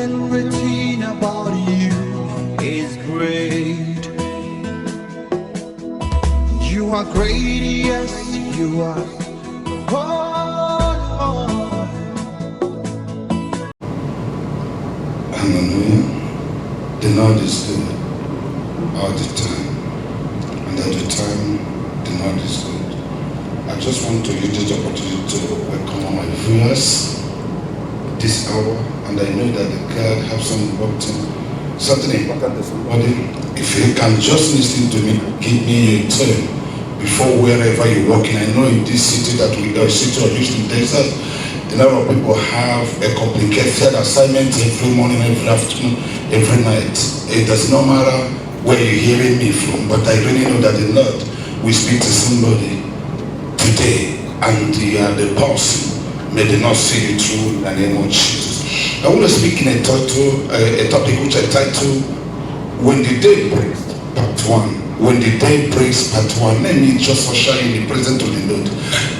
everything about you is great. You are great, yes, you are. Hallelujah. The Lord is good all the time, and at the time, the Lord is good. I just want to use this opportunity to welcome all my viewers this hour, and I know that God have something important to somebody. If you can just listen to me, give me a turn before wherever you're working. I know in this city that we are, city of Houston, Texas, a lot of people have a complicated assignment every morning, every afternoon, every night. It does not matter where you're hearing me from, but I really know that the Lord will speak to somebody today, and you are the person. May the Lord see you through in the name of Jesus. I want to speak in a topic which I titled, When the Day Breaks, Part 1. When the Day Breaks, Part 1. Let me just usher in the presence of the Lord.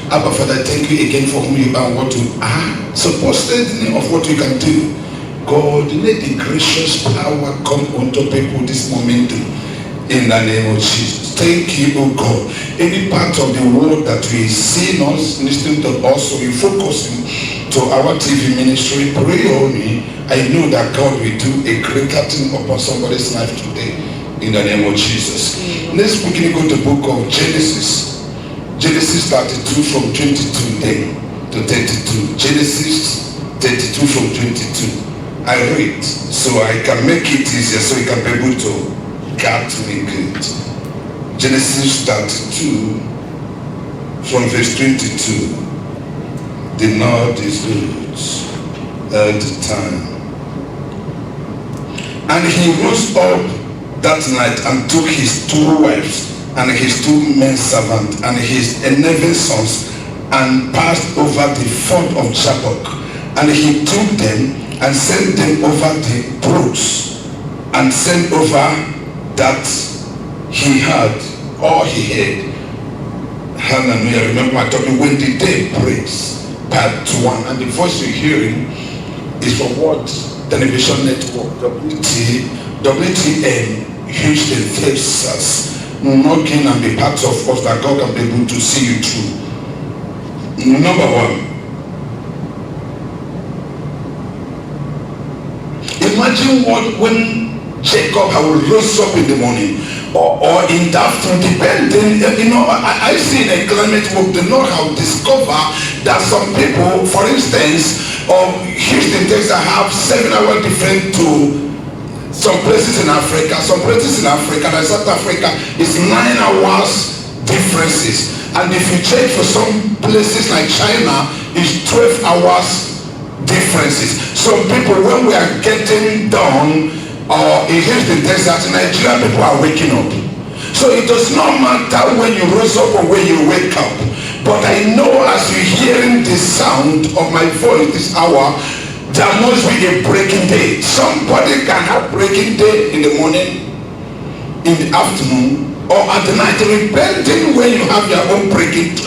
Abba Father, thank you again for whom you are and what you are. Supported of what you can do. God, let the gracious power come unto people this moment in the name of Jesus. Thank you, oh God. Any part of the world that we see us, listening to us, or we focusing to our TV ministry, pray on me. I know that God will do a greater thing upon somebody's life today in the name of Jesus. Let's quickly go to the book of Genesis. Genesis 32 from 22 then to 32. Genesis 32 from 22. I read so I can make it easier, so you can be able to get me good. Genesis 32 from verse 22. The Lord is good all the time. And he rose up that night and took his 2 wives and his 2 men servants and his 11 sons and passed over the ford of Jabbok. And he took them and sent them over the brooks and sent over that he had all he had. Hallelujah. Remember I told you when the day breaks, part 1, and the voice you're hearing is from what television network WTN Houston, Texas, knocking and be part of us that God can be able to see you through. Number 1, imagine when Jacob rose up in the morning or in the afternoon, depending, I see in a climate work, the Lord have discovered that some people, for instance, Houston, Texas have 7-hour difference to some places in Africa. Some places in Africa, like South Africa, is 9 hours differences. And if you check for some places like China, it's 12 hours differences. Some people, when we are getting down, in Houston, Texas, Nigeria, people are waking up. So it does not matter when you rose up or when you wake up. But I know as you're hearing the sound of my voice this hour, there must be a breaking day. Somebody can have breaking day in the morning, in the afternoon, or at the night, depending when you have your own breaking.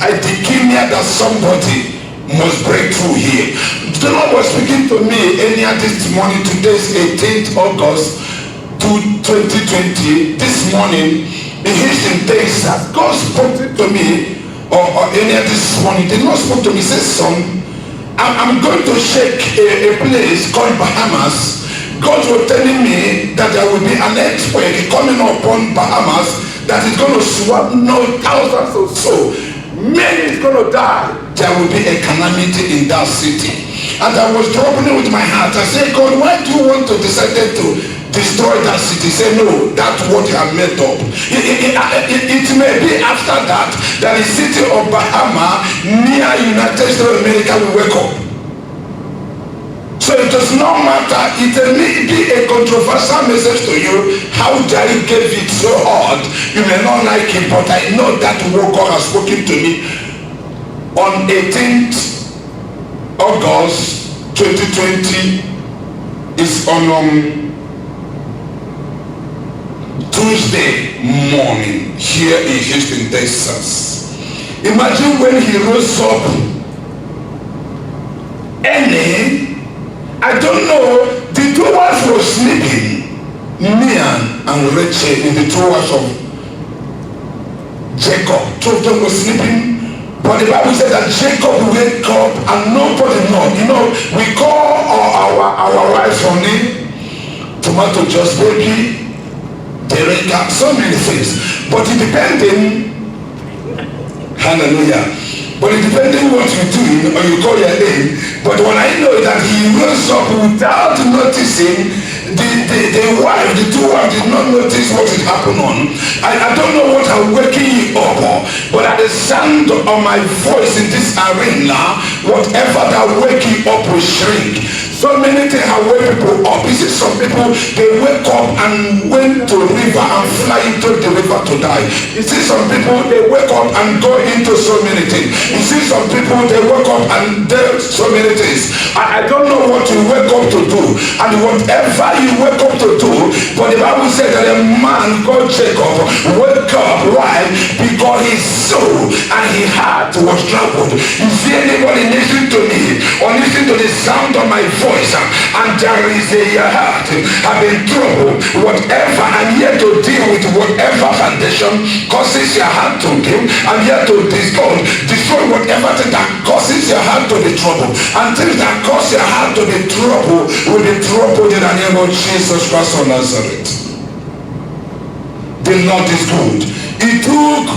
I declare that somebody must break through here. The Lord was speaking to me earlier this morning. Today is 18th August 2020. This morning in Houston, Texas, God spoke to me, or earlier this morning, the Lord spoke to me, says, son, I'm going to shake a place called Bahamas. God was telling me that there will be an earthquake coming upon Bahamas that is going to swallow thousands or so. Many is going to die. There will be a calamity in that city. And I was troubling with my heart. I said, God, why do you want to decide to destroy that city? Say, no, that's what you have made up. It may be after that the city of Bahama near United States of America will wake up. So it does not matter. It may be a controversial message to you. How dare you give it so hard? You may not like it, but I know that what God has spoken to me on 18th August 2020 is on Tuesday morning here in Houston, Texas. Imagine when he rose up early. I don't know two wives were sleeping, Leah and Rachel, in the two wives of Jacob. Two of them were sleeping, but the Bible said that Jacob wake up and nobody know. You know, we call our wives from name, Tomato Just Baby, Dereka, so many things. But it depending, hallelujah. But it depending what you do or you call your name. But when I know that he rose up without noticing, the wife, the two wives did not notice what had happened on. I don't know what I'm waking you up, but at the sound of my voice in this arena, whatever that wake you up will shrink. So many things have wake people up. You see some people, they wake up and went to the river and fly into the river to die. You see some people, they wake up and go into so many things. You see some people, they wake up and do so many things. I don't know what you wake up to do, and whatever you wake up to do, but the Bible said that a man called Jacob wake up. Why? Because his soul and his heart was troubled. You see anybody listening to me or listening to the sound of my voice, and there is a heart have been troubled, whatever, I'm here to deal with whatever foundation causes your heart to give. I'm here to destroy whatever thing that causes your heart to be troubled, and things that cause your heart to be troubled will be troubled in the name of Jesus Christ of Nazareth. The Lord is good. It took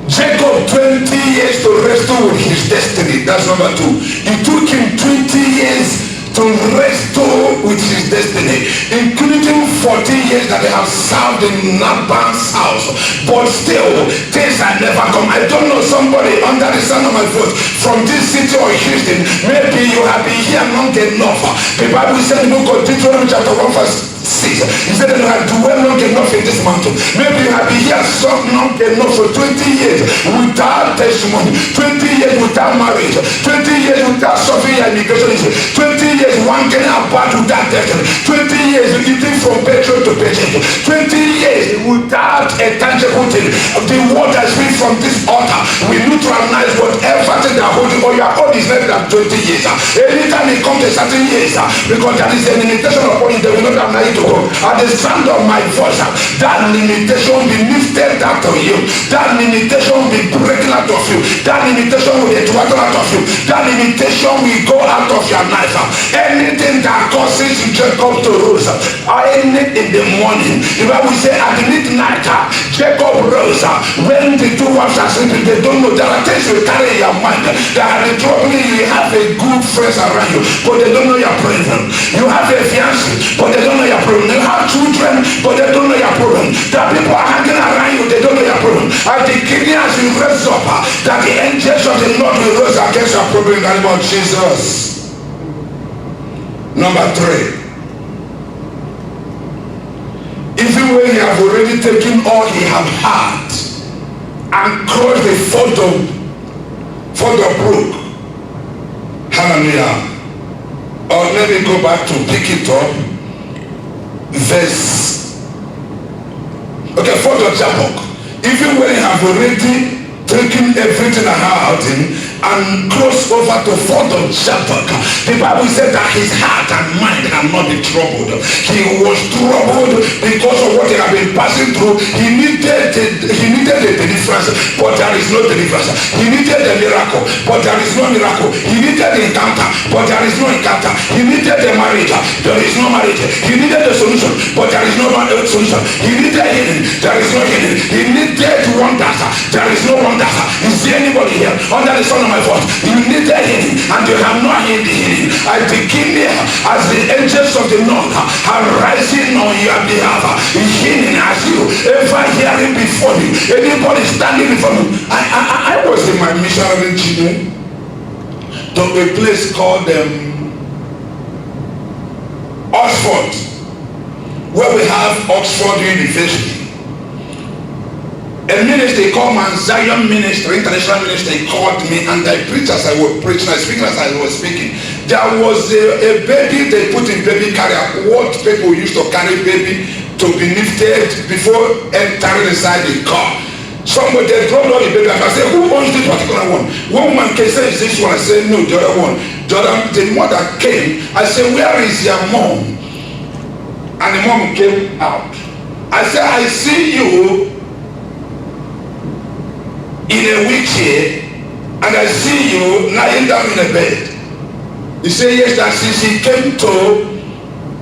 Jacob 20 years to wrestle with his destiny. That's number 2. It took him 20 years to wrestle with his destiny, including 40 years that they have served in Laban's house. But still, things have never come. I don't know somebody under the sound of my voice from this city or Houston. Maybe you have been here long enough. The Bible said in the book of Deuteronomy chapter 1 verse 6, he said that you have dwelled long enough in this mountain. Maybe you have been here so long enough for 20 years without testimony, 20 years without marriage, 20 years without suffering your immigration, 20 years wandering about without destiny, 20 years eating from paycheck to paycheck, 20 years without a tangible thing. The word that speaks from this altar will neutralize whatever thing that hold you, or your own is less than 20 years. Anytime it comes to certain years, because there is a limitation upon you, they will not allow you to go. At the sound of my voice, that limitation will be lifted out of you. That limitation will be breaking out of you. That limitation will be throttled out of you. That limitation will go out of your life. Anything that causes Jacob to rose, any in the morning, the Bible says at midnight, Jacob rose. When the two wives are sleeping, they don't know. There are things you carry in your mind that are troubling you. You have a good friends around you, but they don't know your problem. You have a fiancé, but they don't know your problem. You have children, but they don't know your problem. There are people hanging around you, they don't know your problem. At the beginning, as you raise up, that the angels of the Lord will rise against your problem in the name of Jesus. Number 3. Even when he have already taken all he have had and crossed the ford of brook, hallelujah. Or let me go back to pick it up. Ford of Jabbok. Even when he have already taken everything I have out him and crossed over to Ford of Jabbok, the Bible said that his heart and mind had not been troubled. He was troubled because of what he had been passing through. He needed a deliverance, but there is no deliverance. He needed a miracle, but there is no miracle. He needed an encounter, but there is no encounter. He needed a marriage, there is no marriage. He needed a solution, but there is no solution. He needed healing, there is no healing. He needed wonders, there is no wonders. Is there anybody here under the sound of my voice? You need a healing and you have not healed the healing. I begin here as the angels of the Lord are rising on your behalf, healing as you ever hearing before you. Anybody standing before you. I was in my missionary journey to a place called Oxford, where we have Oxford University. A ministry called Mount Zion Ministry, International Ministry, called me, and I preached as I was preaching, I speak as I was speaking. There was a baby they put in baby carrier, what people used to carry baby to be lifted before entering inside the car. Somebody they dropped all the baby. I said, who owns this particular one? One woman came, say, is this one? I said, no, the other one. The mother came. I said, where is your mom? And the mom came out. I said, I see you in a wheelchair, and I see you lying down in a bed. He said, yes, that since he came to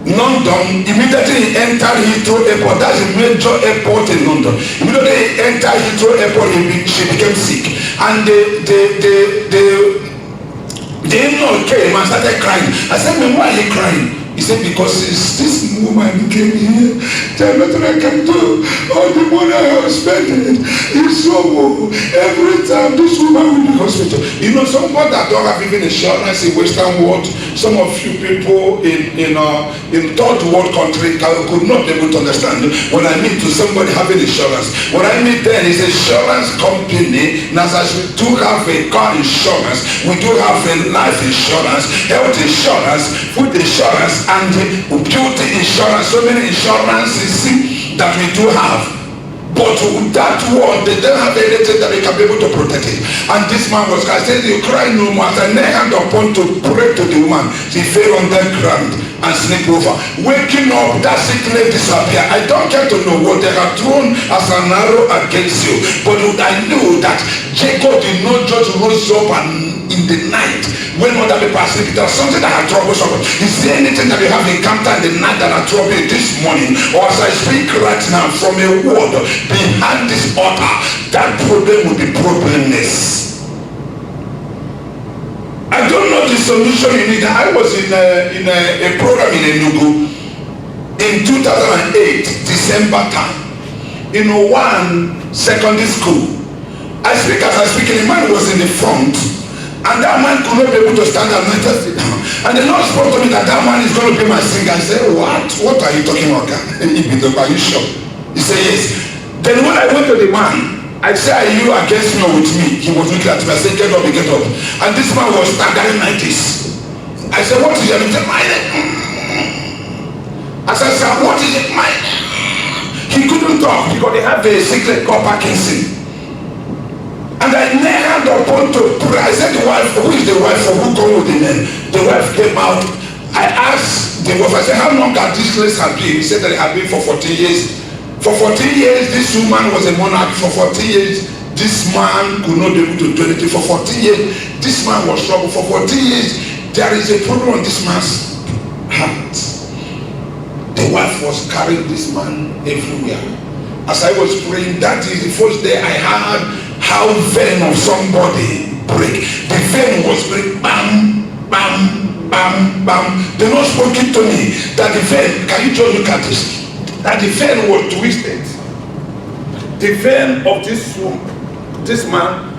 London, immediately he entered Heathrow Airport. That's a major airport in London. Immediately he entered Heathrow Airport, she became sick. And the in-law came and started crying. I said, man, why are you crying? He said, because this woman came here, there's nothing I can do. All the money I have spent is so every time this woman will be hospital. You know, somebody that don't have even insurance in Western world, some of you people in third world country could not be able to understand. When I meet to somebody having insurance, what I meet then is insurance company. Now, as we do have a car insurance, we do have a life insurance, health insurance, food insurance, and beauty insurance. So many insurances that we do have, but that one they don't have anything that they can be able to protect it. And this man was, I said, you cry no more. As I lay hand upon to pray to the woman, she fell on the ground and sleep over. Waking up, that sickness disappear. I don't care to know what they have thrown as an arrow against you, but I knew that Jacob did not just rose up and in the night when other people are sleeping. There's something that had troubled someone. Is there anything that you have encountered in the night that had troubled you this morning? Or as I speak right now from a word behind this altar, that problem will be problemless. I don't know the solution you need. I was in a program in Enugu in 2008 December time in one secondary school. I speak, a man was in the front, and that man could not be able to stand up and sit down. And the Lord spoke to me that man is going to be my singer. I said, what are you talking about? Are you sure? He said, yes. Then when I went to the man, I said, are you against me or with me? He was looking at me. I said, get up, get up. And this man was staggering like this. I said, what is your name? He said, my name. I said, sir, what is it? My name. He couldn't talk because they have a secret called Parkinson. And I knelt upon to pray. I said, the wife, who is the wife for who come with the name? The wife came out. I asked the wife, I said, how long has this place have been? He said that it had been for 14 years. For 14 years, this woman was a monarch. For 14 years, this man could not be able to do anything. For 14 years, this man was troubled. For 14 years, there is a problem on this man's heart. The wife was carrying this man everywhere. As I was praying, that is the first day I heard how vein of somebody break. The vein was break, bam, bam, bam, bam. The Lord spoke it to me that the vein, can you just look at this? That the vein was twisted. The vein of this man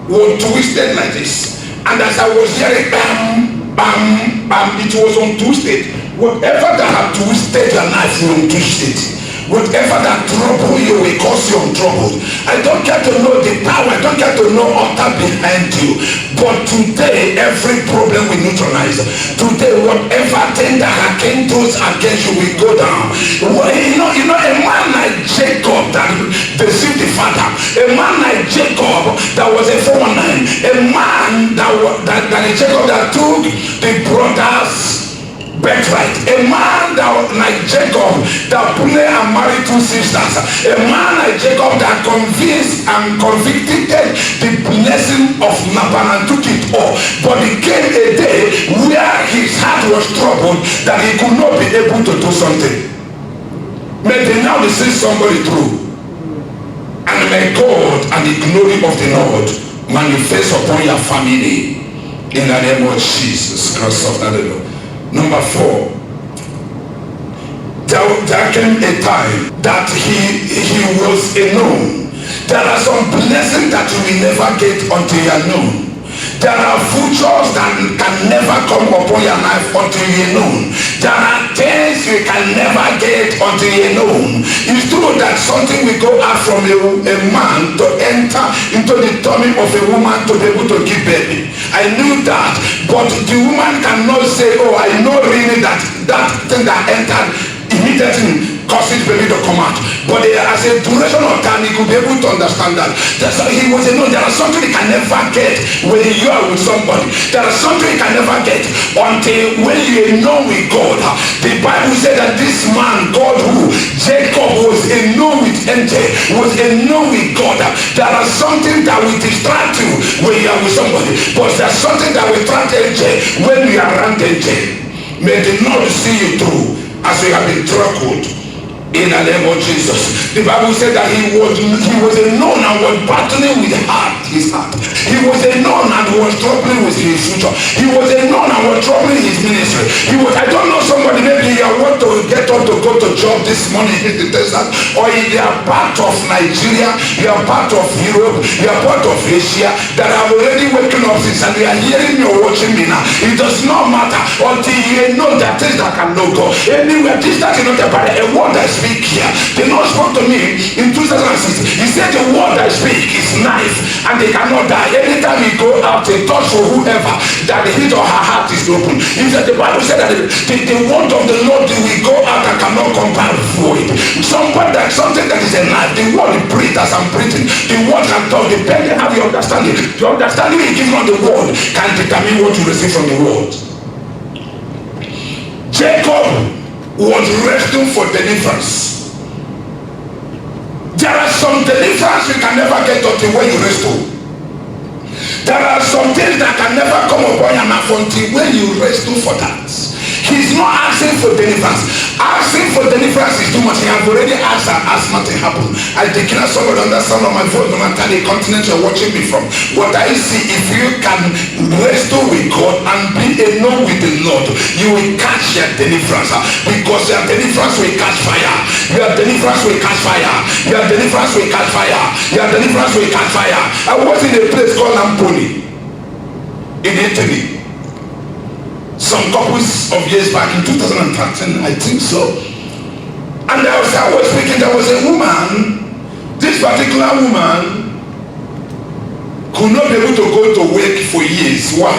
was twisted like this. And as I was hearing bam, bam, bam, it was untwisted. Whatever that had twisted your life will untwist it. Whatever that trouble you will cause you trouble. I don't get to know the power, I don't get to know altar behind you. But today, every problem will neutralize. Today, whatever thing that came to us against you will go down. Well, you know, a man like Jacob that deceived the father, a man like Jacob that was a 419, a man that is Jacob that took the brothers' birthright, a man that like Jacob that played and married two sisters, a man like Jacob that convinced and convicted the blessing of Laban and took it all. But there came a day where his heart was troubled that he could not be able to do something. May they now see somebody through, and may God and the glory of the Lord manifest upon your family in the name of Jesus Christ of Nazareth. Number 4, there came a time that he was alone. There are some blessings that you will never get until you are known. There are futures that can never come upon your life until you are known. There are things you can never get until you are known. It's true that something will go out from a man to enter into the tummy of a woman to be able to give baby. I knew that, but the woman cannot say, oh, I know really that thing that entered immediately causing baby to come out. But as a duration of time, he could be able to understand that. He was know there are something he can never get when you are with somebody. There are something he can never get until when you know with God. The Bible said that this man, God who Jacob was a know with angel, was a know with God. There are something that will distract you when you are with somebody, but there's something that will attract angel when you are around angel. May the Lord see you through as you have been troubled in the name of Jesus. The Bible said that he was a known and was battling with his heart. He was a known and was troubling with his future. He was a known and was troubling his ministry. I don't know, somebody maybe you want to get up to go to job this morning in the desert, or if you are part of Nigeria, you are part of Europe, you are part of Asia, that have already waken up since, and you are hearing me or watching me now. It does not matter until you know that things that can no go anywhere. This that is not about a word I speak here. The Lord spoke to me in 2006. He said the word I speak is knife and they cannot die. Anytime you go out, a touch for whoever that the his or her heart is open. He said, the Bible said that the word of the Lord will go out and cannot come back void. Something that is a knife, the word breathe as I'm breathing. The word can talk, depending how you understand it. The understanding you give on the word can determine what you receive from the word. Jacob was wrestling for deliverance. There are some deliverance you can never get until when you wrestle. There are some things that can never come upon your mouth until when you wrestle for that. He's not asking for deliverance. Asking for deliverance is too much. He has already asked and asked nothing happened. I declare somebody on the sound of my voice, no matter the continent you're watching me from, what I see, if you can wrestle with God and be alone with the Lord, you will catch your deliverance. Because your deliverance will catch fire. Your deliverance will catch fire. Your deliverance will catch fire. Your deliverance will catch fire. I was in a place called Lamponi in Italy some couples of years back in 2013, I think so. And I was speaking, there was a woman, this particular woman could not be able to go to work for years. Why?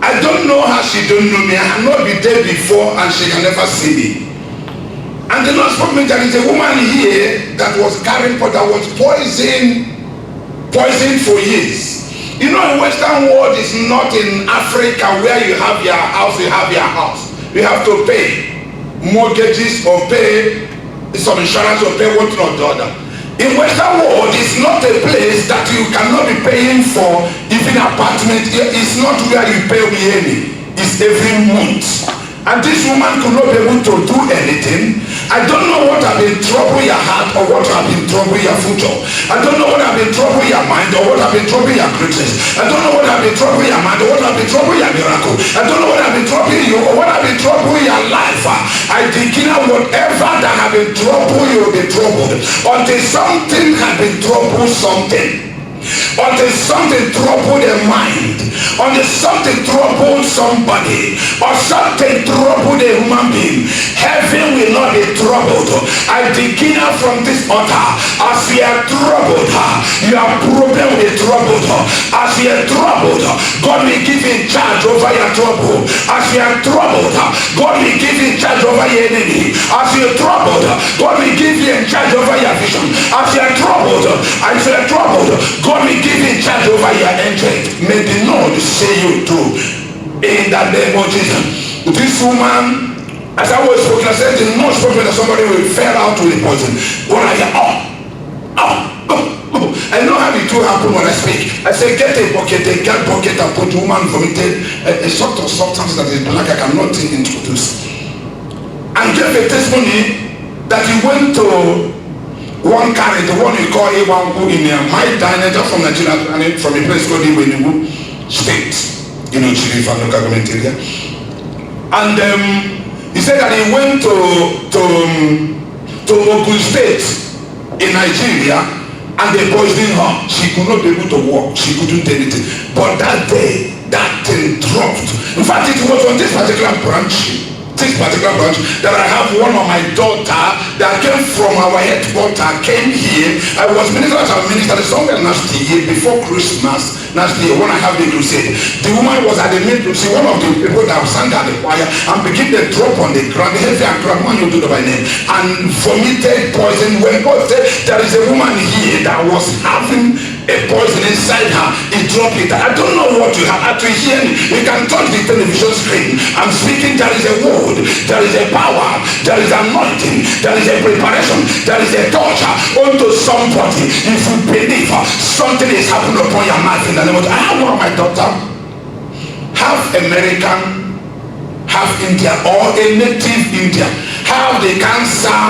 I don't know how she don't know me. I have not been there before and she can never see me. And the Lord spoke to me, there is a woman here that was carrying, but that was poisoned for years. You know, in Western world, it's not in Africa where you have your house, you have your house. You have to pay mortgages or pay some insurance or pay one thing or the other. In Western world, it's not a place that you cannot be paying for even apartment. It's not where you pay yearly. It's every month. And this woman could not be able to do anything. I don't know what have been troubling your heart or what have been troubling your future. I don't know what have been troubling your mind or what have been troubling your greatness. I don't know what have been troubling your mind or what have been troubling your miracle. I don't know what have been troubling you or what have been troubling your life. I declare whatever that have been troubling you will be troubled until something has been troubled something. Until something troubled a mind, until something troubled somebody, or something troubled a human being, heaven will not be troubled. I declare from this altar, as you are troubled, your problem will be troubled. As you are troubled, God will give in charge over your trouble. As you are troubled, God will give in charge over your enemy. As you are troubled, God will give you in charge over your vision. As you are troubled, God will give in charge over your angel. May the Lord see you through in the name of Jesus. This woman, as I was spoken, I said the Lord spoke that somebody will fell out with the poison. What are you? I know how it will happen when I speak. I say get a bucket and put woman vomited a sort of substance that is black I cannot introduce. And gave a testimony that he went to one carry, the one you call A1 in my diner from Nigeria, and from a place called Iwenugu State, Chile, local government area. And he said that he went to Ogun State in Nigeria, and they poisoned her. She could not be able to walk. She couldn't do anything. But that day, that thing dropped. In fact, it was on this particular branch this particular branch, that I have one of my daughter that came from our headquarters, came here. I was minister as a minister somewhere last year before Christmas. Last year when I have the crusade, the woman was at the middle. See, one of the people that sang at the choir and begin to drop on the ground, the heavy and ground, man, you do the by name, and vomited poison. When God said there is a woman here that was having a poison inside her, he dropped it. I don't know what you have to hear me. You can touch the television screen. I'm speaking. There is a word, there is a power, there is anointing, there is a preparation, there is a touch unto somebody. If you believe something is happening upon your life in the name of God. I have one of my daughter, half American, half Indian, or a native Indian, have the cancer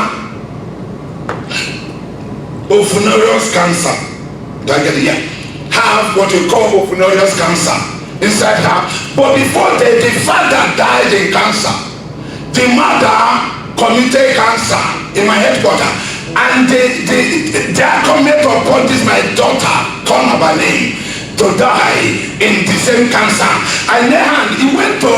of venereal cancer. Do I get it? Yeah. Have what you call venereal cancer inside her. But before the father died in cancer, the mother committed cancer in my headquarters, and they are coming upon this my daughter, call her by name, to die in the same cancer. And then he went to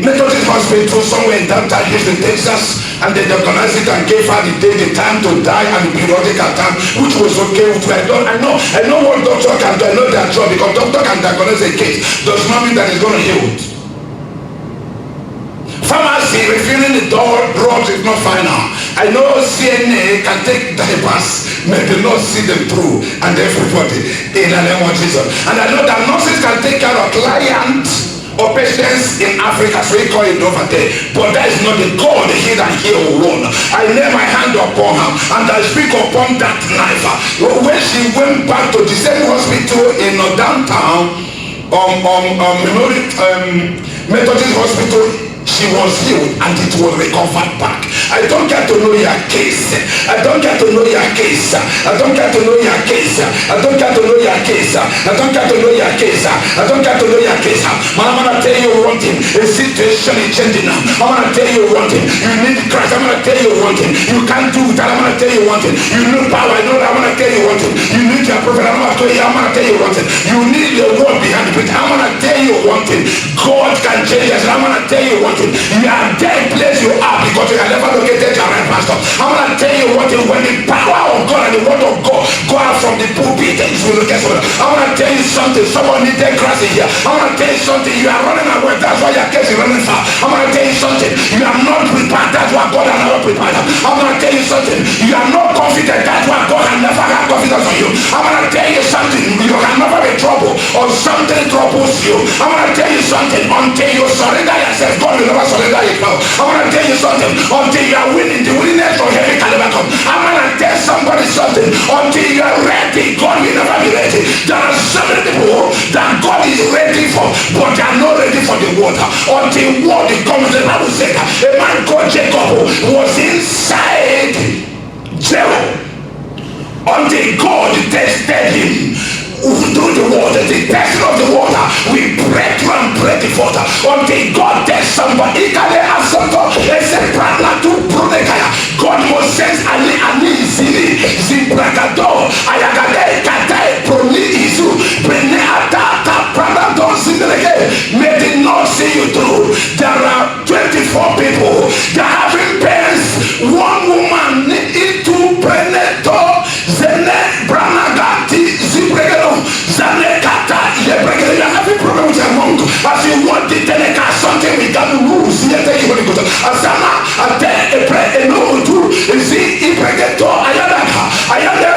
Methodist Hospital somewhere in downtown Houston, Texas, and they organized it and gave her the day, the time to die, and the periodical time, which was okay with me. I know what doctor can do. I know their job, because doctor can diagnose a case, does not mean that it's going to heal it. Pharmacy refilling the drugs is not final. I know CNA can take diapers, but do not see them through, and everybody in the name of Jesus. And I know that nurses can take care of clients or patients in Africa, so we call it over there. But that is not the God here that he alone. I lay my hand upon her and I speak upon that knife. When she went back to the same hospital in downtown, Methodist Hospital, she was healed and it was recovered back. I don't get to know your case. I don't get to know your case. I don't get to know your case. I don't get to know your case. I don't get to know your case. I don't get to know your case. Man, I'm gonna tell you one thing. The situation is changing now. I'm gonna tell you one thing. You need Christ. I'm gonna tell you one thing. You can't do that. I'm gonna tell you one thing. You need power. I know that. I'm gonna tell you one thing. You need your prophet. I'm gonna tell you one thing. You need the word behind the picture. I'm gonna tell you one thing. God can change us. I'm gonna tell you one thing. You are dead place you are because you can never locate your right pastor. I'm gonna tell you what thing. When the power of God and the word of God go out from the pulpit, I'm gonna tell you something. Someone need dead grass in here. I'm gonna tell you something. You are running away. That's why your case is running far. I'm gonna tell you something. You are not prepared. That's why God has never prepared. I'm gonna tell you something. You are not confident. That's why God has never had confidence on you. I'm gonna tell you something. You can never be trouble or something troubles you. I'm gonna tell you something. Until you surrender yourself, God will never surrender you. I'm gonna tell you something. Until you are winning, the willingness from heaven can never come. I'm gonna tell somebody something. Until you are ready, God will never be ready. There are so many people that God is ready for, but they are not ready for the water. Until water comes, the Bible said a man called Jacob was inside jail until God tested him through the water. The testing of the water, we break through and break the water until God tests somebody. God Moses Ali Zili Zibrakado Ayagade Kate Proni Izu Brene Atata Pradadon Sindelege. May the Lord see you through. There are 24 people that are having pains. One woman into Preneto Zene Branagati Zibregado Zane Kata Yebregado. You are having problem with your monk. As you want the telecast, something we can lose. Asana Ate Epre Enotu Zi Ibregeto Ayada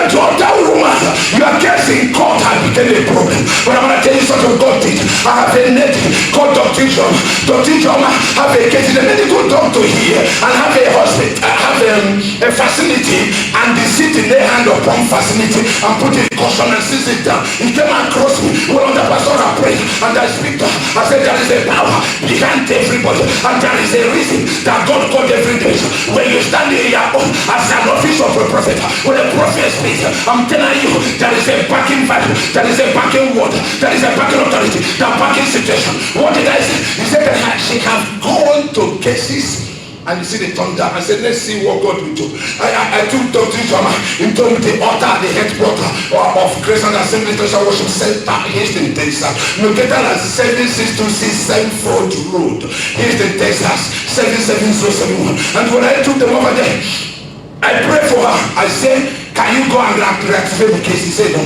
daughter woman. Your case in court has become a problem. But I'm gonna tell you something God did. I have a net called Dr. John. Dr. John have a case in a medical doctor here and have a hospital. I have a facility and the city lay hand upon facility and put it in caution and sits it down. He came across me. One of the pastors are praying and I speak to her. I said there is a power behind everybody and there is a reason that God called every day. When you stand in your own as an official of a prophet, when a prophet speaks, I'm telling you, there is a backing value, there is a backing word, there is a backing authority, the backing situation. What did I say? He said that she has gone to cases and you see the thunder. I said, let's see what God will do. I took Dr. Jama into the altar, the headquarters of Grace and Assembly International Worship Center, Houston, Texas. Located at 7626 Sanford Road, Houston, Texas, 77071. And when I took them over there, I prayed for her. I said, can you go and reactivate the case? He said, no.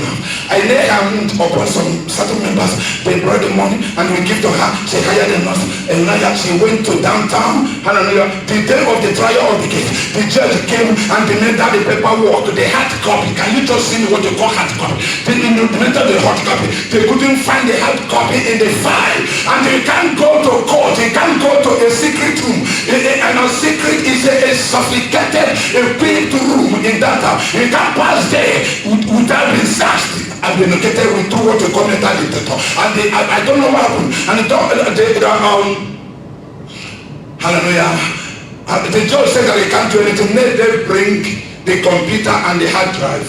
I lay hand upon some certain members. They brought the money and we give to her. She hired them us. And now she went to downtown. Hallelujah. The day of the trial of the case, the judge came and they made out the paperwork, the hard copy. Can you just see me what you call hard copy? They implemented the hard copy. They couldn't find the hard copy in the file. And you can't go to court. You can't go to a secret room. And a secret is a sophisticated, equipped room in that town. You can't pass there without being searched. I've been located with two what you call metal detector. And I don't know what happened. And hallelujah. The judge said that they can't do anything. They bring the computer and the hard drive.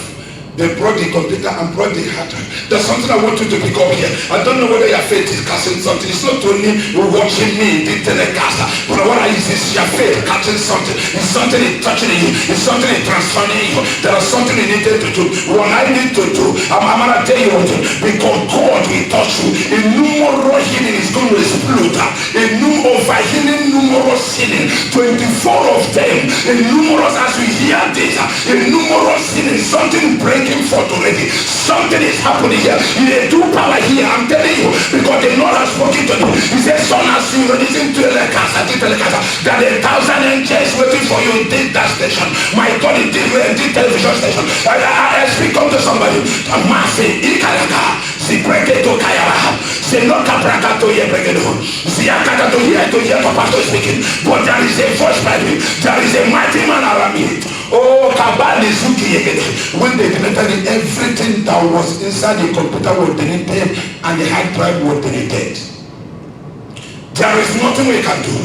They brought the computer and brought the hard drive. There's something I want you to pick up here. I don't know whether your faith is catching something. It's not only watching me in the telecast, but what I is your faith catching something. It's something it's touching you. It's something it's transforming you. There is something you needed to do. What I need to do, I'm gonna tell you what to do. Because God will touch you. A numerous healing is going to explode. A new overhealing, numerous healing. 24 of them. A numerous, as we hear this, a numerous healing. Something breaking forth already. Something is happening here. He do power here. I'm telling you, because the Lord has spoken to me. He said, son, as you listen to the casa, that 1,000 angels waiting for you in that station. My God, in this television station. I speak unto somebody. Masi Ikalaka. Si breke to Kayara. Si no Capraca to Yebregedo. Si Akata to hear Papa speaking. But there is a voice by me. There is a mighty man around me. Oh, Kabali Zuki Yegede. When they deleted everything that was inside the computer was deleted and the hard drive was deleted. There is nothing we can do.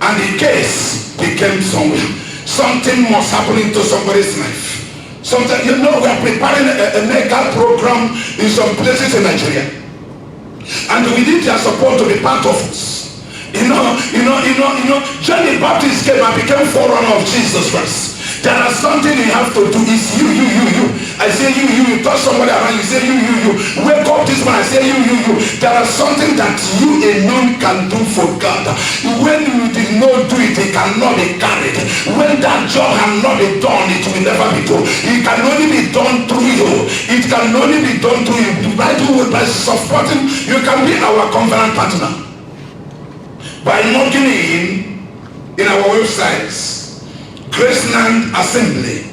And the case became somewhere. Something must happen into somebody's life. Something, you know, we are preparing a mega program in some places in Nigeria. And we need their support to be part of us. You know, John the Baptist came and became forerunner of Jesus Christ. There is something you have to do. It's you. I say you touch somebody around you, say you. Wake up this man, I say you. There is something that you alone can do for God. When you did not do it, it cannot be carried. When that job cannot be done, it will never be done. It can only be done through you. It can only be done through you. By supporting, you can be our covenant partner. By logging in our websites. Graceland Assembly.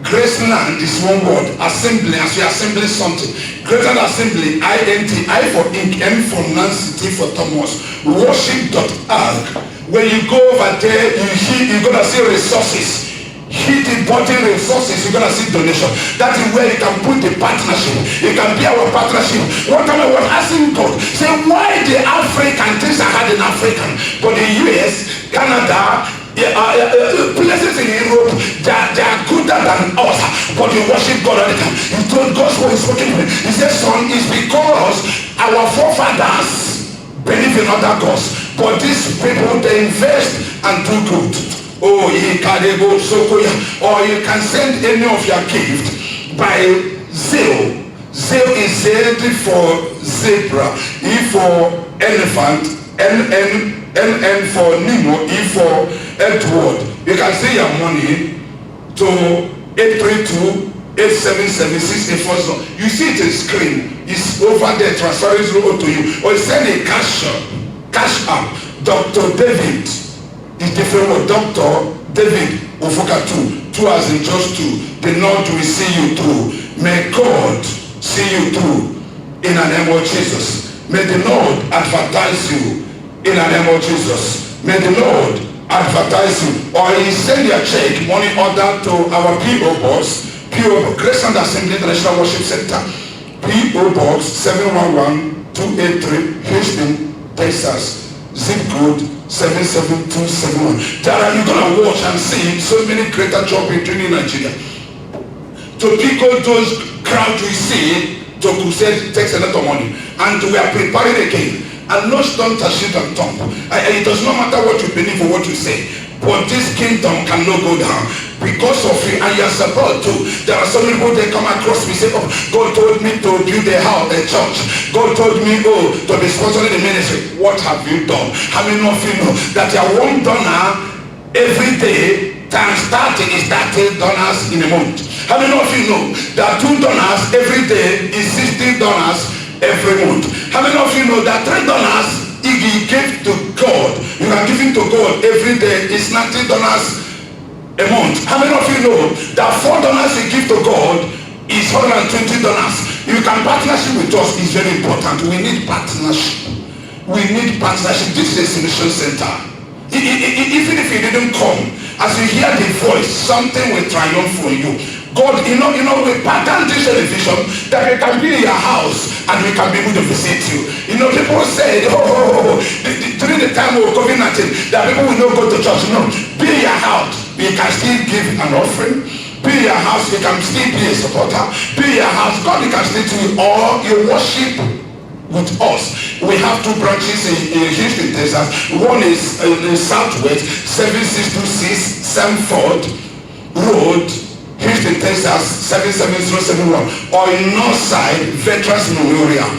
Graceland is one word. Assembly, as you assembling something. Graceland Assembly, INT, I for ink, M for Nancy, T for Thomas. Worship.org. When you go over there, you're gonna see resources. Hit the button resources, you're gonna see donation. That is where you can put the partnership. It can be our partnership. One time I was asking God, say why the African things are hard in African, but the US, Canada, places in Europe, they are gooder than us, but you worship God all the time. He told God's word is spoken to me. He said, son, it's because our forefathers believe in other gods, but these people, they invest and do good. Oh, or you can send any of your gift by Zelle. Zelle is Z for zebra, E for elephant, NN for Nemo, E for Edward. You can send your money to 832-877-684. You see it on screen. It's over there, transferring through to you. Or send a cash app. Dr. David is different word. Dr. David Ofoka 2 as in just 2. The Lord will see you through. May God see you through in the name of Jesus. May the Lord advertise you in the name of Jesus. May the Lord advertise you. Or he send your check, money order to our P.O. Box, P.O. Graceland Assembly International Worship Center, P.O. Box 711-283, Houston, Texas, zip code 77271. You're gonna watch and see so many greater jobs in training Nigeria. To pick up those crowds we see, to crusade takes a lot of money, and we are preparing again. And no stone to shoot and thump. It does not matter what you believe or what you say. but this kingdom cannot go down because of you, and you are supposed to. There are some people, they come across me, say, oh, God told me to build a house, a church. God told me, oh, to be sponsoring the ministry. What have you done? How many of you know that your one donor every day times 30 is $30 in a month? How many of you know that 2 donors every day is $60 every month? How many of you know that $3 if you give to God, you are giving to God every day is $90 a month? How many of you know that $4 you give to God is $120? You can partnership with us. Is very important. We need partnership. We need partnership. This is a solution center. Even if you didn't come, as you hear the voice, something will triumph for you. God, you know, we pattern this television that we can be in your house and we can be able to visit you. You know, people say, during the time of COVID-19, that people will not go to church. No, be in your house. You can still give an offering. Be in your house. You can still be a supporter. Be in your house. God, you can still do it, or you worship with us. We have 2 branches in Houston, Texas. One is in Southwest, 7626 Sanford Road, Houston, Texas, 77071, or in Northside, Veterans Memorial.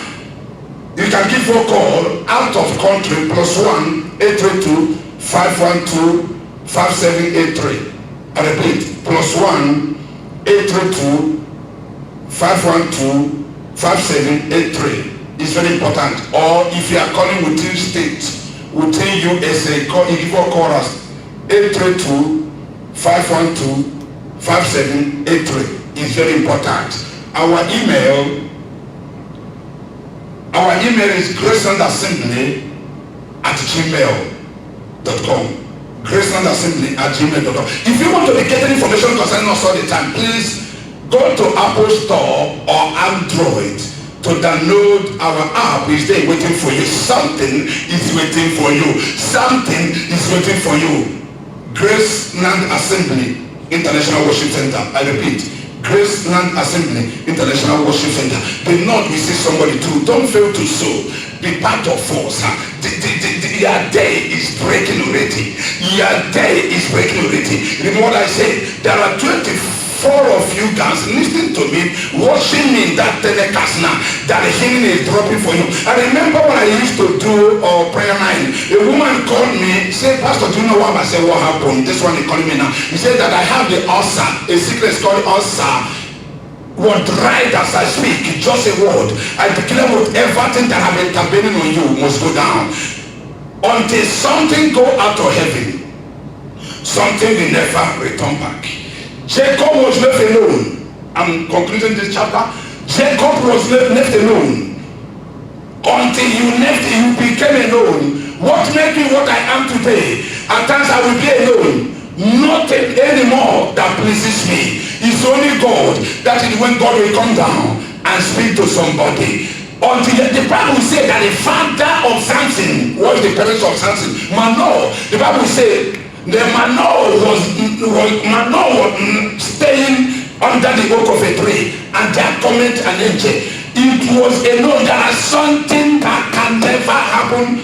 You can give a call out of country, +1 832 512 5783. I repeat, +1 832 512 5783. It's very important. Or if you are calling within states, within USA, you give a call us 832 512 5783. It's very important. Our email is gracelandassembly@gmail.com. gracelandassembly@gmail.com. If you want to be getting information concerning us all the time, please go to Apple Store or Android to download our app. Is there waiting for you? Something is waiting for you. Something is waiting for you. Graceland Assembly International Worship Center. I repeat, Graceland Assembly International Worship Center. The Lord will see somebody too. Don't fail to sow. Be part of us. Your day is breaking already. Your day is breaking already. Remember what I said? There are 24 of you guys listening to me, watching me in that telecast now, that the healing is dropping for you. I remember when I used to do prayer night, a woman called me, said, Pastor, do you know what? I said, what happened? This one is calling me now. He said that I have the ulcer, a sickness called ulcer. What right as I speak, just a word. I declare whatever thing that have been intervening on you must go down. Until something go out of heaven, something will never return back. Jacob was left alone. I'm concluding this chapter. Jacob was left alone. Until you became alone. What made me what I am today? At times I will be alone. Nothing anymore that pleases me. It's only God. That is when God will come down and speak to somebody. Until the Bible said that the father of Samson was the parents of Samson, Manoah. The Bible said the Manoah was staying under the oak of a tree, and there cometh an angel. It was alone. There is something that can never happen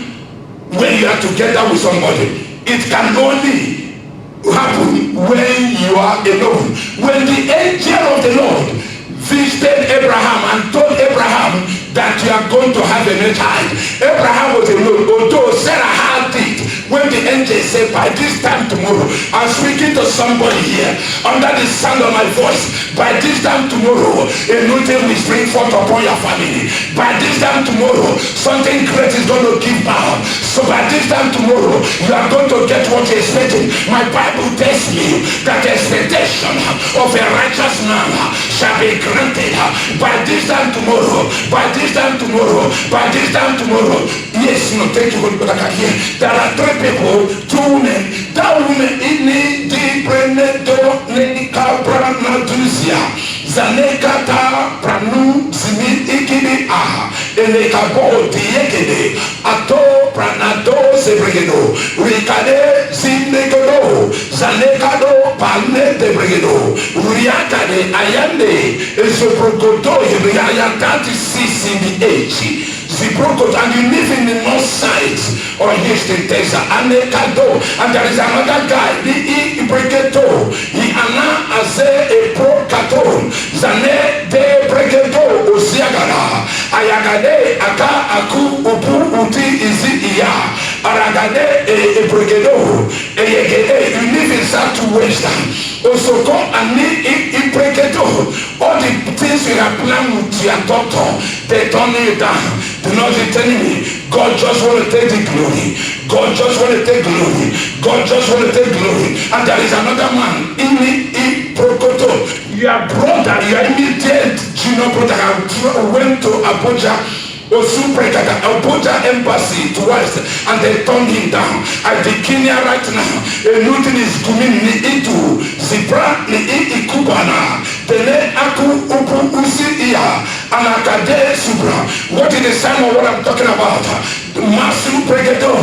when you are together with somebody. It can only happen when you are alone. When the angel of the Lord visited Abraham and told Abraham that you are going to have a new child, Abraham was alone, although Sarah had it. When the angel said, by this time tomorrow, I'm speaking to somebody here under the sound of my voice, by this time tomorrow, a new thing will spring forth upon your family. By this time tomorrow, something great is going to give birth. So by this time tomorrow, you are going to get what you're expecting. My Bible tells me that the expectation of a righteous man shall be granted. By this time tomorrow, by this time tomorrow, by this time tomorrow. Yes, no, thank you, God, I can hear. There are 3 people, 2 women. That woman in the Prenedo Nika Pranaduzia Zanekata Pranu Zimi Ikini Ah Enekabo Diekede Ato Pranado Sebregedo Rikade Zinegodo Zanekado Palne de Bregedo Riakade Ayande Esoprogodo Riayatati Sisi Echi Zibrokot, and you live in the north side or Houston, Texas, and there is another guy, the Breketo, he ana ase a pro katon, Zane de Breketo, Osiagara, Ayagade, Aka, Aku, Upu, Uti, Izi, Iya, Aragade, a Breketo, you live in Southwest, also come and live in Breketo. All the things we have planned with your doctor, they turn you down. Do not be telling me, God just want to take the glory. God just want to take glory. God just want to take glory. And there is another man in Prokoto. Your brother, your immediate junior brother, went to Abuja. Abuja embassy twice, and they turned him down. At the Kenya right now, nothing is coming into Zipra ni Ikubana. Tele aku upu usi iya anakade subra. What is the sign of what I'm talking about? Masu Pregedo,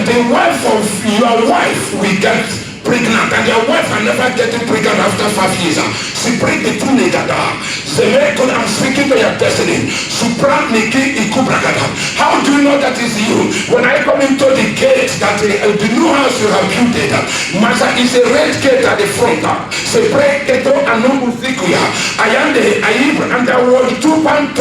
the wife of your wife will get pregnant, and your wife are never getting pregnant after 5 years. She break the two negada. I'm speaking to your destiny. Supra Niki Ikubrakada. How do you know that is you? When I come into the gate that the new house you have built it, Masa is a red gate at the front. Se break keto anu usikuya. Ayande Aibra, and there was 2.3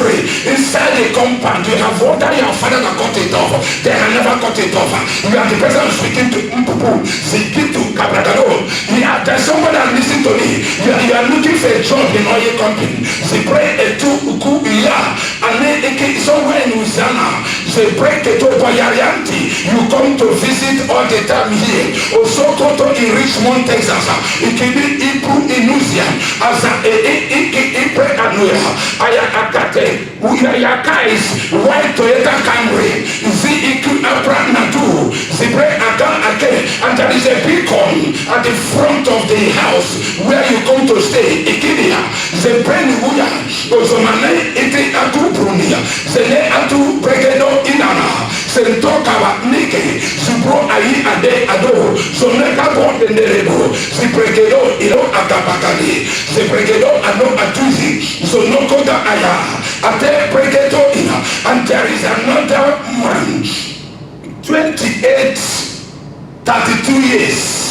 inside the compound. You have water, your father that cut it off. They have never cut it off. You are the person speaking to Mpupu. Zikitu Kabrakado. Yeah, there's somebody that listen to me. You are looking for a job in all your company. They break a two kuya and then somewhere in Louisiana. They break a two Bayarianti. You come to visit all the time here. Also Koto in Richmond, Texas. It can be Ipu in Louisiana. As a Ipre Anuya. Ayakate. Uyayakais. White Toyota Camry. Ziku Abra Nadu. Zibre Aga Ake. And there is a beacon at the front of the house where you come to stay. Ikidia. The brain Ozomane iti atu brunia. Zene atu Bregedo inana. Sentoka Nike. Zubro ayi ade ado. Zoneka bon denderebo. Zibregedo ilo akapakali. Zibregedo ano atuzi. Zonoko da aya. Ate Bregedo ina. And there is another man. 28, 32 years.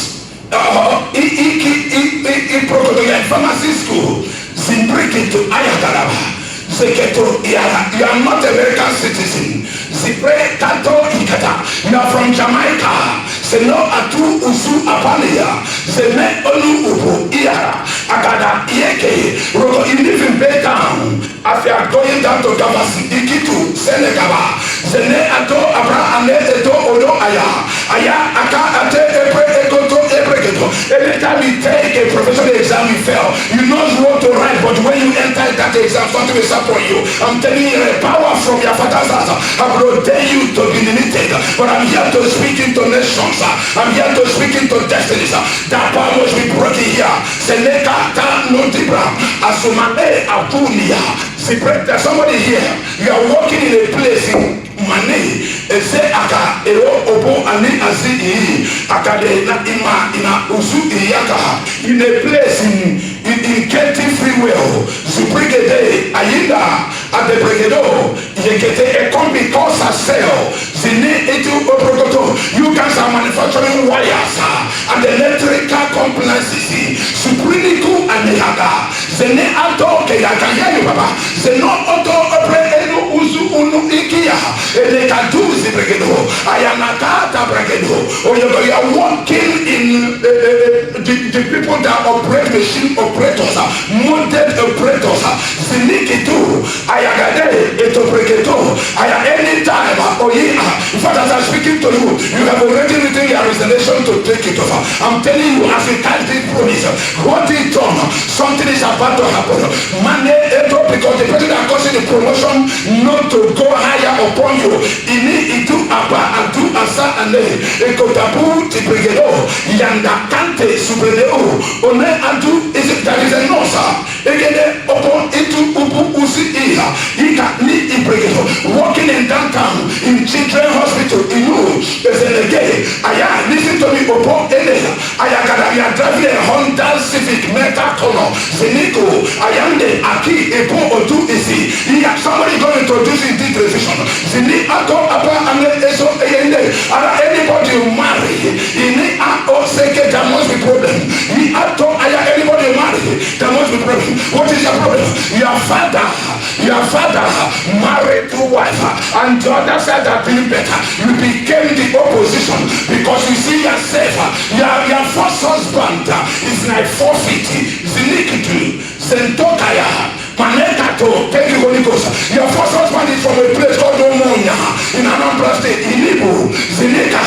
Pharmacy school. Zimbreketo Ayagaraba. Zeketo Yara. You are not American citizen. Zipre Kato Ikata. You are from Jamaica. Seno Atu Usu Apalia. Zene Onu Ubu Iara. Agada Ieke. You live in Baytown. As you are going down to Gabasi, Ikitu, Senegaba. Zene Ato Abra Ane Eto Odo Aya. Aya Aka Ate Ebre Ekoto Ebreketo. Anytime you take a professional exam, you fail. You know what to write, but when you enter that exam, something will happen for you. I'm telling you, a power from your father's house. I will ordain you to be limited, but I'm here to speak into nations. I'm here to speak into destinies. That power must be broken here. Seneka ta no dibra. Asumane apunia. There's somebody here. You are walking in a place in Mane. Ese aka ero obo ani azi akade na ima ina usu iyaka. In a place in Kenty Freeway. Zibrigede ayinda at the Brigedo. Yekete a combi cause a sale. Zine etu oprogoto. You guys are manufacturing wires and electrical compliances. Supriniku and Yaga. Zene ato ke I can hear you, Baba. Zeno auto opre enu uzu unu ikia. Ele kadu zibrigedo. Ayanakata brigedo. Oh, you are working in the people that operate machine operators, mounted operators. Zinikitu. Ayagade eto brigedo. Aya anytime. Oh yeah. In fact, as I'm speaking to you, you have already written your resignation to take it over. I'm telling you, as a candidate promise, what is done, something is about to happen. Money, because the person that causing the promotion not to go higher upon you. Ini itu apa atu asa ane ekotabu tibrigelo yanda kante subreleo one atu is that is a nosa egede upon itu ubu usi iya ika ni ibrigelo walking in downtown in children hospital inu is a gay aya listen to me upon ene aya kada ya driving a Honda Civic Meta Color Zeniko ayande aki epo otu isi iya somebody going to introduce in this television Your father married two wives, and the other side that didn't better. You became the opposition because you see yourself. Your first husband is like 450. Zinikitu, Zentokaya. Manekato, thank you, Holy Ghost. Your first husband is from a place called Omonia in Anambra State, Ilibu, Zineka,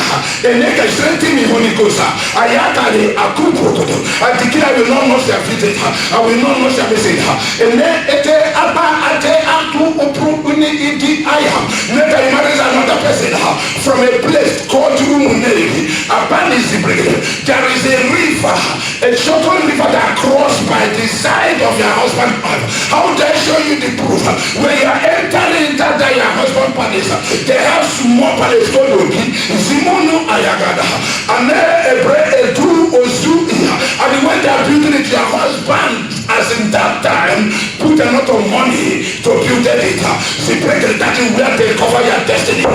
Eneka, strengthen me, Holy Ghost. Ayakale, Akuprokodo. I declare I will not lose their visit. I will not lose their visit. Ete, Abba, Ate, Aku, Opru, Uni, Idi, Ayam. Later, he marries another person from a place called Umuneri. Aban is the brigade. There is a river, a short river that crossed by the side of your husband. How dare show you the proof? When you are entering that your husband palace, they have small palace called Ogi, Zimono Ayagada, and Edu Ozu, and when they are building it, your husband, as in that time, put a lot of money to build it. See, break it, that is where they cover your destiny.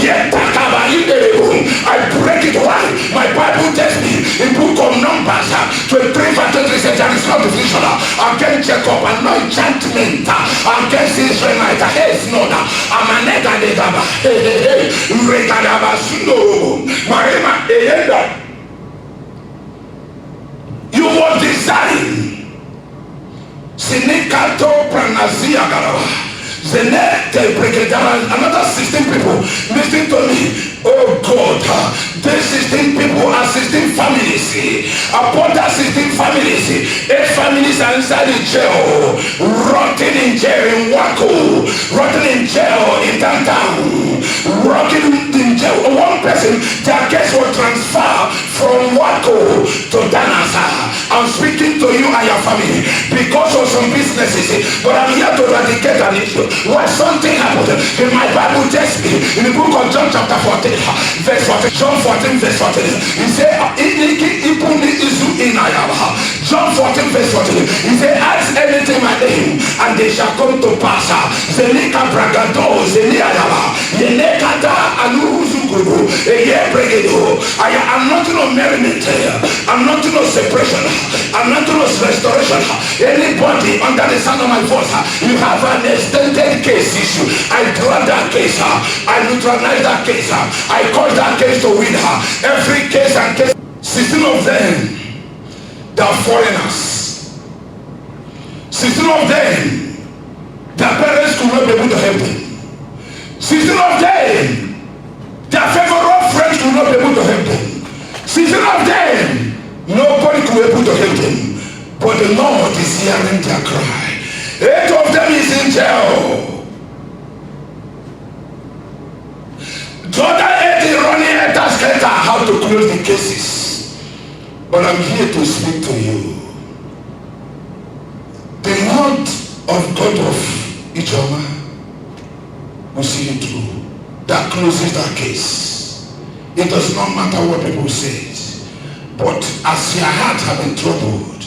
Yet, I break it. Why? My Bible tells me in book of Numbers 23:23 says there is no division against Jacob and no enchantment against Israelite. Hey, it's not. Amanega de Gaba. Hey, Regadaba Suno. Marema Eyenda. You were designed. Sinikato Pranazia Garaba. Another 16 people listen to me. Oh God, these 16 people are 16 families. Upon that 16 families, 8 families are inside the jail, rotting in jail in Wako, rotting in jail in downtown, rotting in jail. One person, their case will transfer from Wako to Danasa. I'm speaking to you and your family because of some businesses, but I'm here to eradicate an issue. When something happened in my Bible, tells me in the book of John chapter 14 verse 14, John 14 verse 14, he said John 14 verse 14, he said ask anything my name and they shall come to pass. Zenika bragado zeniadaba yenekata aluzugudu eyebregedo. I am not no merriment, I'm not no separation, I'm not no restoration. Anybody under the sound of my voice, you have an extended case issue, I drag that case, I neutralize that case, I cause that case to win her. Every case and case, 16 of them, they are foreigners. 16 of them, their parents could not be able to help them. 16 of them, their favorite friends could not be able to help them. 16 of them, nobody could be able to help them. But the Lord is hearing their cry. 8 of them is in jail. The other 8 is running at us how to close the cases. But I'm here to speak to you. The Lord of God of Ijoma will see you through. That closes that case. It does not matter what people say. But as your heart has been troubled,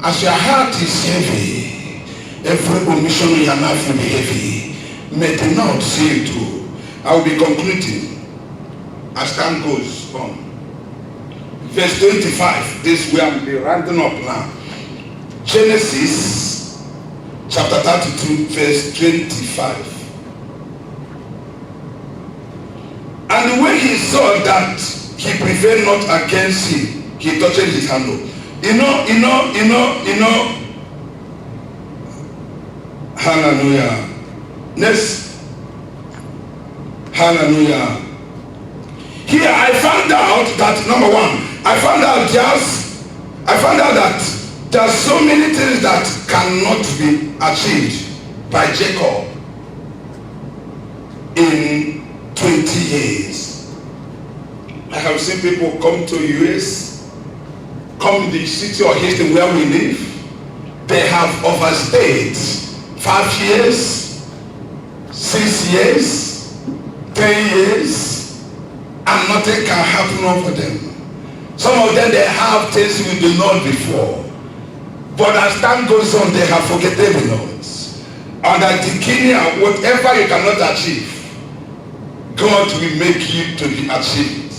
as your heart is heavy, every omission in your life will be heavy. May the Lord see you through. I will be concluding as time goes on. Verse 25, this is where I will be rounding up now. Genesis chapter 32, verse 25. And when he saw that he prevailed not against him, he touched his handle. You know, hallelujah. Next. Hallelujah. Here I found out that number one, I found out that there are so many things that cannot be achieved by Jacob in 20 years. I have seen people come to US, come to the city or Houston where we live. They have overstayed 5 years, 6 years, 10 years, and nothing can happen over them. Some of them, they have things with the Lord before, but as time goes on, they have forgotten the Lord. And at the beginning, whatever you cannot achieve, God will make you to achieve it.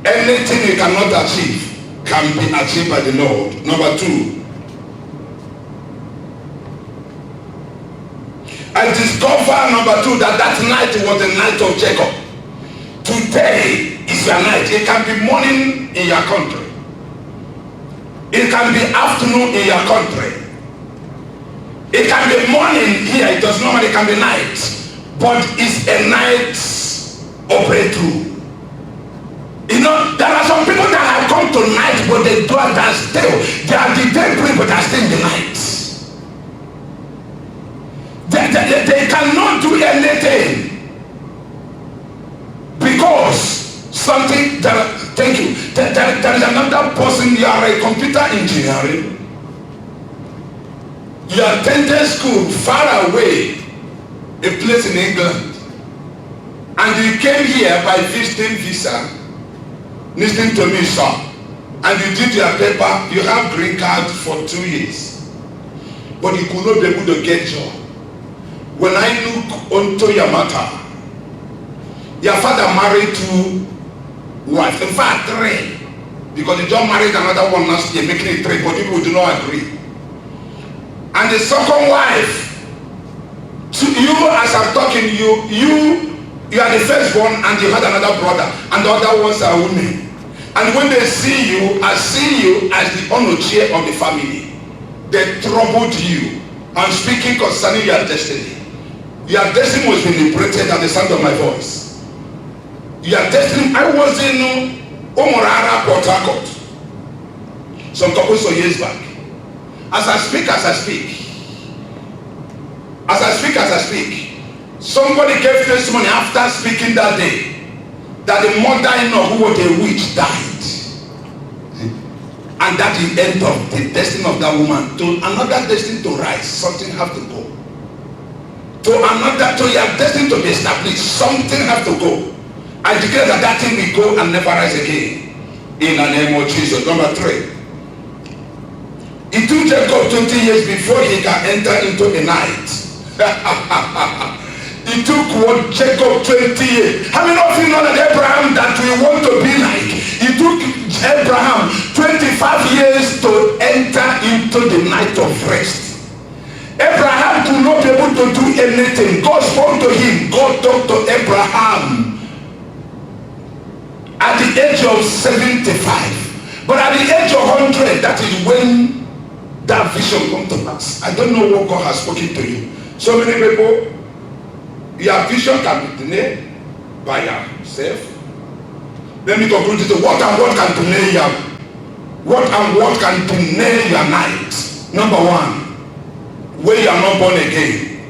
Anything you cannot achieve can be achieved by the Lord. Number 2, I discovered number 2 that night was the night of Jacob. Today is your night. It can be morning in your country. It can be afternoon in your country. It can be morning here. It does not matter. It can be night. But it's a night of breakthrough. You know, there are some people that have come tonight, but they do that still. They are the day but they are still in the night. They cannot do anything because something thank you. There is another person. You are a computer engineering. You attended school far away, a place in England, and you came here by visiting visa. Listen to me, sir. And you did your paper. You have green card for 2 years, but you could not be able to get job. When I look onto your matter, your father married 2 wives, in fact 3, because he just married another one last year, making it 3, but people do not agree. And the second wife, to you as I'm talking, you are the firstborn, and you had another brother, and the other ones are women. And when they see you, I see you as the honored chair of the family. They troubled you. I'm speaking concerning your destiny. Your destiny was being liberated at the sound of my voice. Your destiny, I was in Omorara, Port Harcourt, some couple of years back. As I speak, somebody gave testimony after speaking that day that the mother-in-law who was a witch died. And that is the end of the destiny of that woman. To another destiny to rise, something have to go. To your destiny to be established, something have to go. I declare that thing will go and never rise again. In the name of Jesus. Number 3. It took Jacob 20 years before he can enter into the night. It took Jacob 20 years. How many of you know that Abraham that we want to be like? It took Abraham 25 years to enter into the night of rest. Abraham could not be able to do anything. God spoke to him. God talked to Abraham at the age of 75. But at the age of 100, that is when that vision come to pass. I don't know what God has spoken to you. So many people, your vision can be delayed by yourself. Let me conclude this. What can delay your what can delay your night? Number 1, where you are not born again.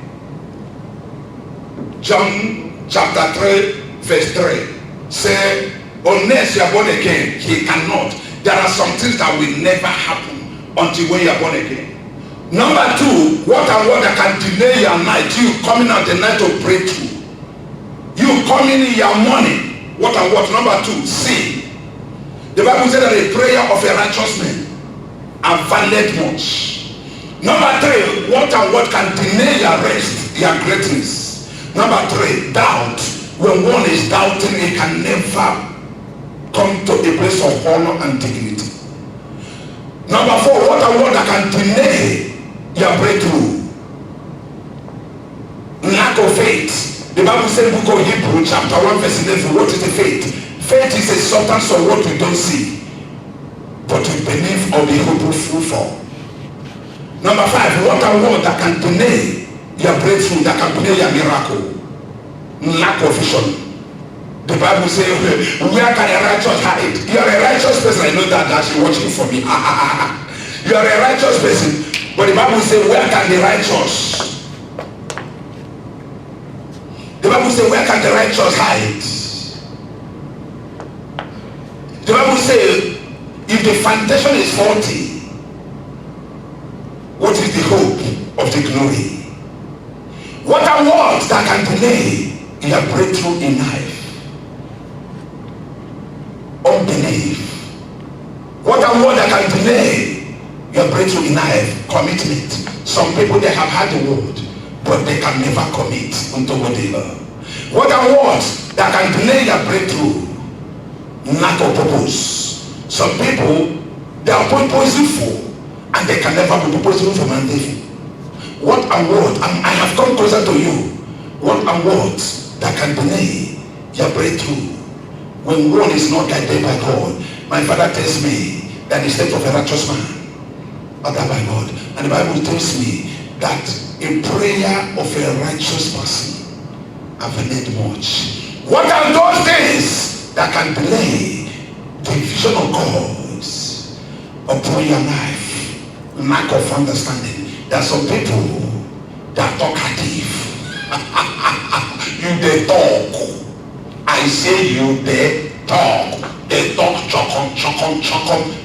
John chapter 3 verse 3 say, unless you are born again, he cannot. There are some things that will never happen until when you are born again. Number 2, what that can delay your night? You coming out the night of breakthrough. You coming in your morning. What? Number 2, sin. The Bible said that a prayer of a righteous man availeth much. Number 3, what can delay your rest, your greatness? Number 3, doubt. When one is doubting, he can never come to a place of honor and dignity. Number 4, what that can delay your breakthrough? Lack of faith. The Bible says, book of Hebrews chapter 1 verse 11, what is the faith? Faith is a substance of what we don't see, but we believe or be hopeful for. Number 5, what that can delay your breakthrough, that can delay your miracle? Lack of vision. The Bible says, where can a righteous hide? You are a righteous person. I know that she's watching for me. You are a righteous person. But the Bible says, where can the righteous? The Bible says, where can the righteous hide? The Bible says, if the foundation is faulty, what is the hope of the glory? What are words that can delay your breakthrough in life? Unbelief. What are words that can delay your breakthrough in life? Commitment. Some people, they have had the word, but they can never commit unto what they are. What are words that can delay your breakthrough? Lack of purpose. Some people, they are purposeful and they can never be purposeful for my living. What and what? I have come closer to you. What and what that can delay your breakthrough? When one is not guided by God, my father tells me that the state of a righteous man, ordered by God. And the Bible tells me that a prayer of a righteous person availeth much. What are those things that can delay the vision of God upon your life? Lack of understanding. There are some people that are talkative. You they talk. I say you they talk. They talk chokum,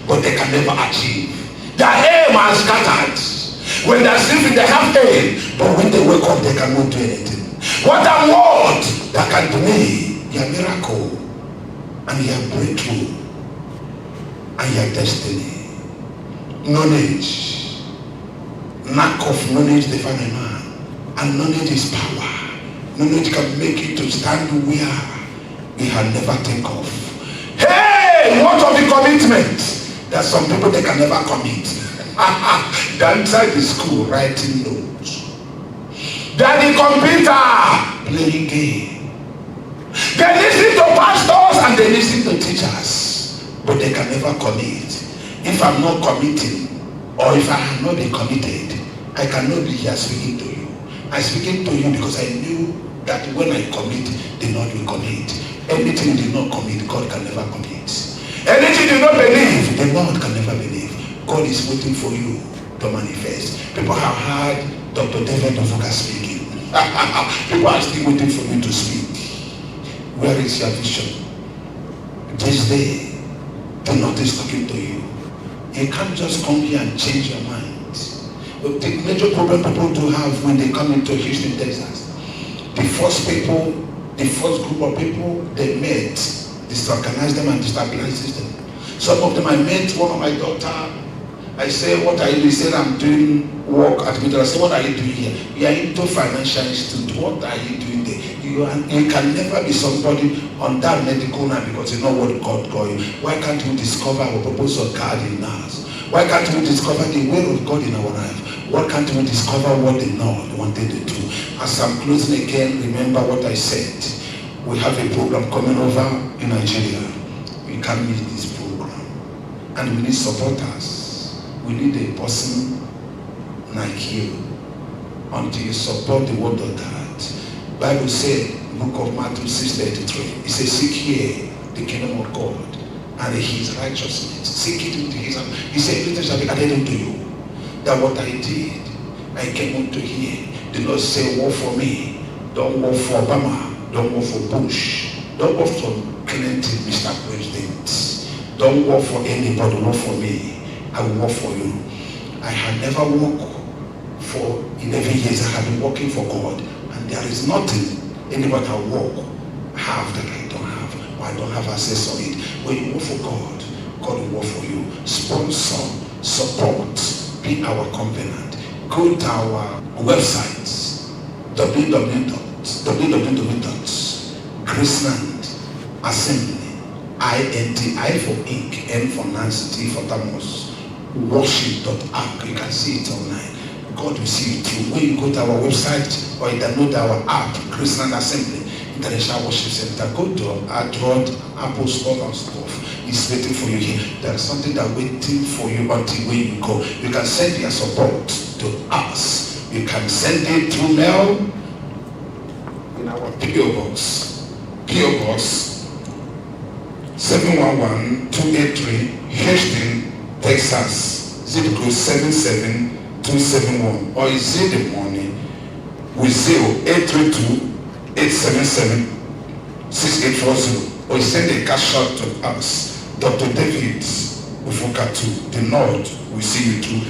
but they can never achieve. Their aim are scattered. When they are sleeping, they have aim, but when they wake up, they cannot do anything. What a word that can delay your miracle and your breakthrough and your destiny. Knowledge. Lack of knowledge defines a man, and knowledge is power. Knowledge can make you to stand where he had never take off. Hey, what of the commitment? There are some people they can never commit. They're inside the school writing notes. They're the computer playing game. They listen to pastors and they listen to teachers, but they can never commit. If I'm not committing, or if I have not been committed, I cannot be here speaking to you. I'm speaking to you because I knew that when I commit, the Lord will commit. Anything you did not commit, God can never commit. Anything you do not believe, the Lord can never believe. God is waiting for you to manifest. People have heard Dr. David Ofuka speaking. People are still waiting for you to speak. Where is your vision? This day, the Lord is talking to you. You can't just come here and change your mind. The major problem people do have when they come into Houston, Texas, the first group of people they met, disorganized them and destabilized them. Some of them I met, one of my daughter, I say, what are you doing? He said, I'm doing work at middle. I said, what are you doing here? You are into financial institute. What are you doing there? You can never be somebody on that medical line because you know what God called you. Why can't we discover our purpose of God in us? Why can't we discover the will of God in our life? Why can't we discover what the Lord wanted to do? As I'm closing again, remember what I said. We have a program coming over in Nigeria. We can't miss this program. And we need supporters. We need a person like you until you support the word of God. Bible said, book of Matthew 6:33, it says, seek ye the kingdom of God and his righteousness. Seek it into his hand. He said, everything shall be added unto you. That what I did, I came unto here. The Lord said, work for me. Don't work for Obama. Don't work for Bush. Don't work for Clinton, Mr. President. Don't work for anybody. Work for me. I will work for you. I had never worked for 11 years. I have been working for God. And there is nothing anybody can work have that I don't have. Or I don't have access to it. When you work for God, God will work for you. Sponsor, support, be our covenant. Go to our websites, www.graceland assembly, I for ink, N for Nancy, T for Thomas, worship.app. You can see it online. God will see it through. When you go to our website or you download our app, Graceland Assembly International Worship Center, go to Android, Apple Store and stuff. It's waiting for you here. There is something that waiting for you until when you go. You can send your support to us. You can send it through mail in our PO Box. PO Box 711-283 Houston, Texas. Zip code 77271. Or is it the morning with 0832-877-6840. Or send a cash out to us. Dr. David Ofuka too. The Lord will see you through.